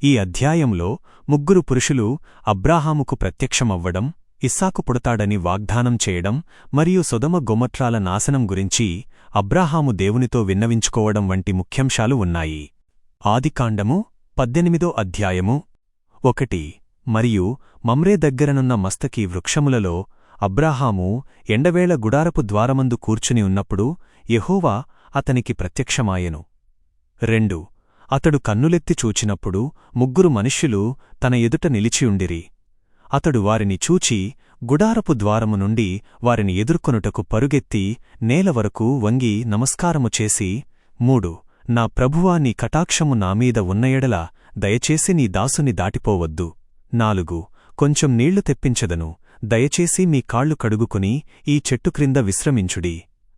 ఈ అధ్యాయంలో ముగ్గురు పురుషులు అబ్రాహాముకు ప్రత్యక్షమవ్వడం, ఇస్సాకు పుడతాడని వాగ్దానం చేయడం మరియు సొదొమ గొమొర్రాల నాశనం గురించి అబ్రాహాము దేవునితో విన్నవించుకోవడం వంటి ముఖ్యాంశాలు ఉన్నాయి. ఆదికాండము 18వ అధ్యాయము 1. మరియు మమ్రే దగ్గరనున్న మస్తకి వృక్షములలో అబ్రాహాము ఎండవేళ గుడారపు ద్వారమందు కూర్చుని ఉన్నప్పుడు యెహోవా అతనికి ప్రత్యక్షమాయెను. 2. అతడు కన్నులెత్తి చూచినప్పుడు ముగ్గురు మనుష్యులు తన ఎదుట నిలిచియుండిరి. అతడు వారిని చూచి గుడారపు ద్వారము నుండి వారిని ఎదుర్కొనుటకు పరుగెత్తి నేలవరకు వంగి నమస్కారము చేసి, 3. నా ప్రభువా, నీ కటాక్షము నామీద ఉన్న ఎడల దయచేసి నీ దాసుని దాటిపోవద్దు. 4. కొంచెం నీళ్లు తెప్పించెదను, దయచేసి మీ కాళ్లు కడుగుకుని ఈ చెట్టు క్రింద విశ్రమించుడి.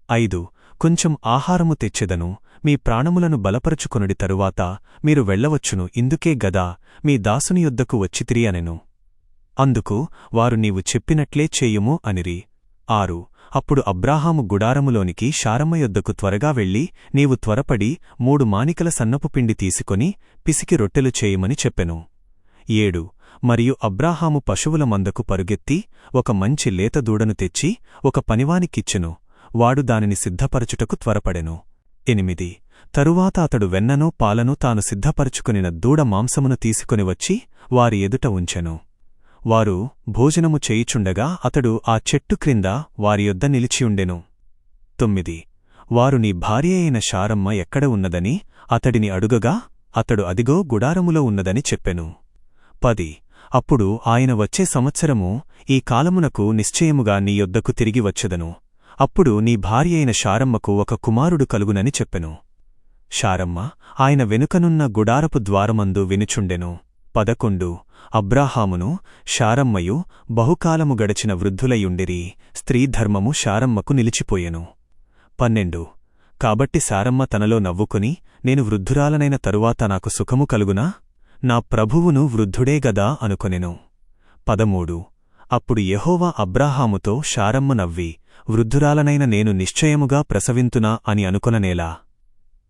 5. కొంచెం ఆహారము తెచ్చెదను, మీ ప్రాణములను బలపరుచుకొనుడి, తరువాత మీరు వెళ్లవచ్చును, ఇందుకే గదా మీ దాసుని యొద్దకు వచ్చితిరి అనెను. అందుకు వారు, నీవు చెప్పినట్లే చేయుము అనిరి. 6. అప్పుడు అబ్రాహాము గుడారములోనికి శారమ్మ యొద్దకు త్వరగా వెళ్లి, నీవు త్వరపడి 3 మానికల సన్నపు పిండి తీసుకొని పిసికి రొట్టెలు చేయమని చెప్పెను. 7. మరియు అబ్రాహాము పశువుల మందకు పరుగెత్తి ఒక మంచి లేత దూడను తెచ్చి ఒక పనివానికిచ్చెను. వాడు దానిని సిద్ధపరచుటకు త్వరపడెను. 8. తరువాత అతడు వెన్ననూ పాలనూ తాను సిద్ధపరచుకొనిన దూడ మాంసమును తీసుకొని వచ్చి వారి ఎదుట ఉంచెను. వారు భోజనము చేయుచుండగా అతడు ఆ చెట్టు క్రింద వారి యొద్ద నిలిచియుండెను. 9. వారు, నీ భార్య అయిన శారమ్మ ఎక్కడ ఉన్నదని అతడిని అడుగగా అతడు, అదిగో గుడారములో ఉన్నదని చెప్పెను. 10. అప్పుడు ఆయన, వచ్చే సంవత్సరము ఈ కాలమునకు నిశ్చయముగా నీ యొద్దకు తిరిగి వచ్చెదను. అప్పుడు నీ భార్య అయిన శారమ్మకు ఒక కుమారుడు కలుగునని చెప్పెను. శారమ్మ ఆయన వెనుకనున్న గుడారపు ద్వారమందు వినుచుండెను. 11. అబ్రాహామును శారమ్మయు బహుకాలము గడచిన వృద్ధులయుండిరి. స్త్రీధర్మము శారమ్మకు నిలిచిపోయెను. 12. కాబట్టి శారమ్మ తనలో నవ్వుకుని, నేను వృద్ధురాలనైన తరువాత నాకు సుఖము కలుగునా? నా ప్రభువును వృద్ధుడే గదా అనుకొనెను. 13. అప్పుడు యెహోవా అబ్రాహాముతో, శారమ్మ నవ్వి, వృద్ధురాలనైన నేను నిశ్చయముగా ప్రసవింతునా అని అనుకొననేలా?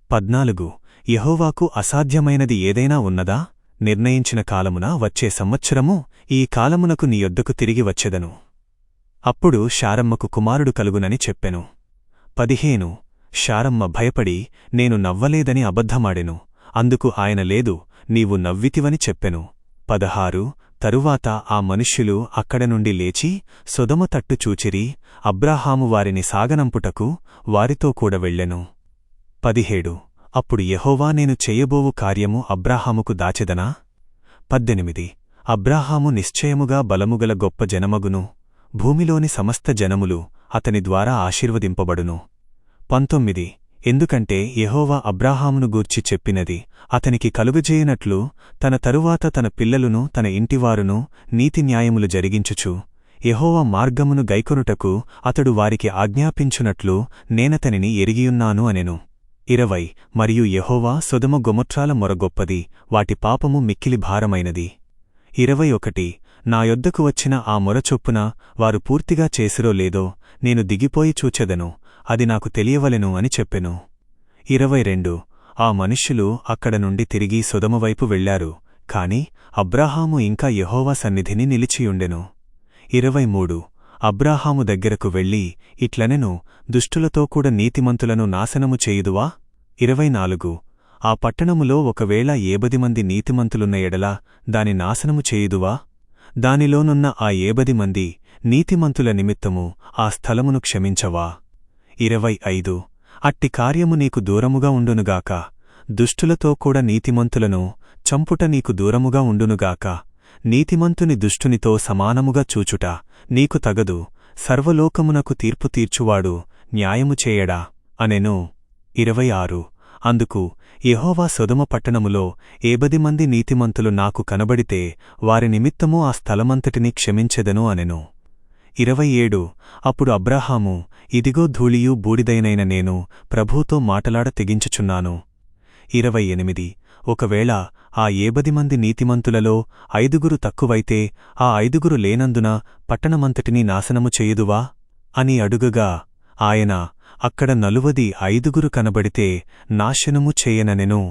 14. యెహోవాకు అసాధ్యమైనది ఏదైనా ఉన్నదా? నిర్ణయించిన కాలమున వచ్చే సంవత్సరము ఈ కాలమునకు నీ యొద్దకు తిరిగి వచ్చెదను. అప్పుడు శారమ్మకు కుమారుడు కలుగునని చెప్పెను. 15. శారమ్మ భయపడి, నేను నవ్వలేదని అబద్ధమాడెను. అందుకు ఆయన, లేదు, నీవు నవ్వితివని చెప్పెను. 16. తరువాత ఆ మనుష్యులు అక్కడ నుండి లేచి సొదొమ తట్టు చూచిరి. అబ్రాహాము వారిని సాగనంపుటకు వారితో కూడా వెళ్ళెను. 17. అప్పుడు యెహోవా, నేను చేయబోవు కార్యము అబ్రాహాముకు దాచెదనా? 18. అబ్రాహాము నిశ్చయముగా బలముగల గొప్ప జనమగును, భూమిలోని సమస్త జనములు అతని ద్వారా ఆశీర్వదింపబడును. 19. ఎందుకంటే యెహోవా అబ్రాహామును గూర్చి చెప్పినది అతనికి కలుగజేయునట్లు తన తరువాత తన పిల్లలును తన ఇంటివారును నీతిన్యాయములు జరిగించుచు యెహోవా మార్గమును గైకొనుటకు అతడు వారికి ఆజ్ఞాపించునట్లు నేనతనిని ఎరిగియున్నాను అనెను. 20. మరియు యెహోవా, సొదొమ గొమొర్రాల మొర గొప్పది, వాటి పాపము మిక్కిలి భారమైనది. 21. నా యొద్దకు వచ్చిన ఆ మొర చొప్పున వారు పూర్తిగా చేసిరో లేదో నేను దిగిపోయి చూచెదను, అది నాకు తెలియవలెను అని చెప్పెను. 22. ఆ మనుష్యులు అక్కడ నుండి తిరిగి సొదొమవైపు వెళ్లారు, కాని అబ్రాహాము ఇంకా యెహోవా సన్నిధిని నిలిచియుండెను. 23. అబ్రాహాము దగ్గరకు వెళ్లి ఇట్లనెను, దుష్టులతో కూడా నీతిమంతులను నాశనము చేయుదువా? 24. ఆ పట్టణములో ఒకవేళ 70 మంది నీతిమంతులున్న ఎడల దాని నాశనము చేయుదువా? దానిలోనున్న ఆ 70 మంది నీతిమంతుల నిమిత్తము ఆ స్థలమును క్షమించవా? 25. అట్టి కార్యము నీకు దూరముగా ఉండునుగాక, దుష్టులతో కూడా నీతిమంతులను చంపుట నీకు దూరముగా ఉండునుగాక. నీతిమంతుని దుష్టునితో సమానముగా చూచుట నీకు తగదు, సర్వలోకమునకు తీర్పు తీర్చువాడు న్యాయము చేయడా అనెను. 26. అందుకు యెహోవా, సొదొమ పట్టణములో 70 మంది నీతిమంతులు నాకు కనబడితే వారి నిమిత్తము ఆ స్థలమంతటినీ క్షమించెదను అనెను. 27. అప్పుడు అబ్రాహాము, ఇదిగో ధూళియు బూడిదైనైన నేను ప్రభువుతో మాటలాడ తెగించుచున్నాను. 28. ఒకవేళ ఆ 70 మంది నీతిమంతులలో 5 తక్కువైతే ఆ 5 లేనందున పట్టణమంతటినీ నాశనము చేయుదువా అని అడుగగా ఆయన, అక్కడ 45 కనబడితే నాశనము చేయననెను.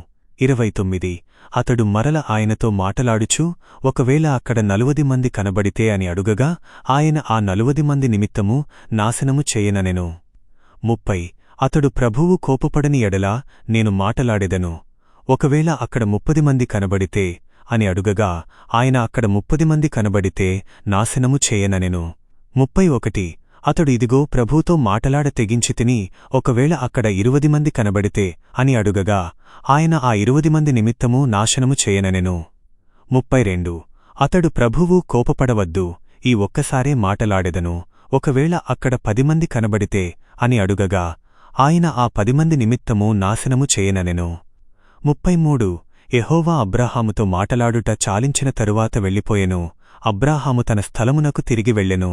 29 అతడు మరల ఆయనతో మాటలాడుచూ, ఒకవేళ అక్కడ 40 మంది కనబడితే అని అడుగగా, ఆయన ఆ 40 మంది నిమిత్తము నాశనము చేయననెను. 30 అతడు ప్రభువు కోపపడని ఎడల నేను మాటలాడెదను. ఒకవేళ అక్కడ 30 మంది కనబడితే అని అడుగగా, ఆయన అక్కడ 30 మంది కనబడితే నాశనము చేయననెను. 31 అతడు ఇదిగో ప్రభువుతో మాటలాడ తెగించితిని, ఒకవేళ అక్కడ 20 మంది కనబడితే అని అడుగగా, ఆయన ఆ 20 మంది నిమిత్తము నాశనము చేయననెను. 32 అతడు ప్రభువు కోపపడవద్దు, ఈ ఒక్కసారే మాటలాడెదను, ఒకవేళ అక్కడ 10 మంది కనబడితే అని అడుగగా, ఆయన ఆ 10 మంది నిమిత్తము నాశనము చేయననెను. 33 యెహోవా అబ్రాహాముతో మాటలాడుట చాలించిన తరువాత వెళ్ళిపోయెను. అబ్రాహాము తన స్థలమునకు తిరిగి వెళ్ళెను.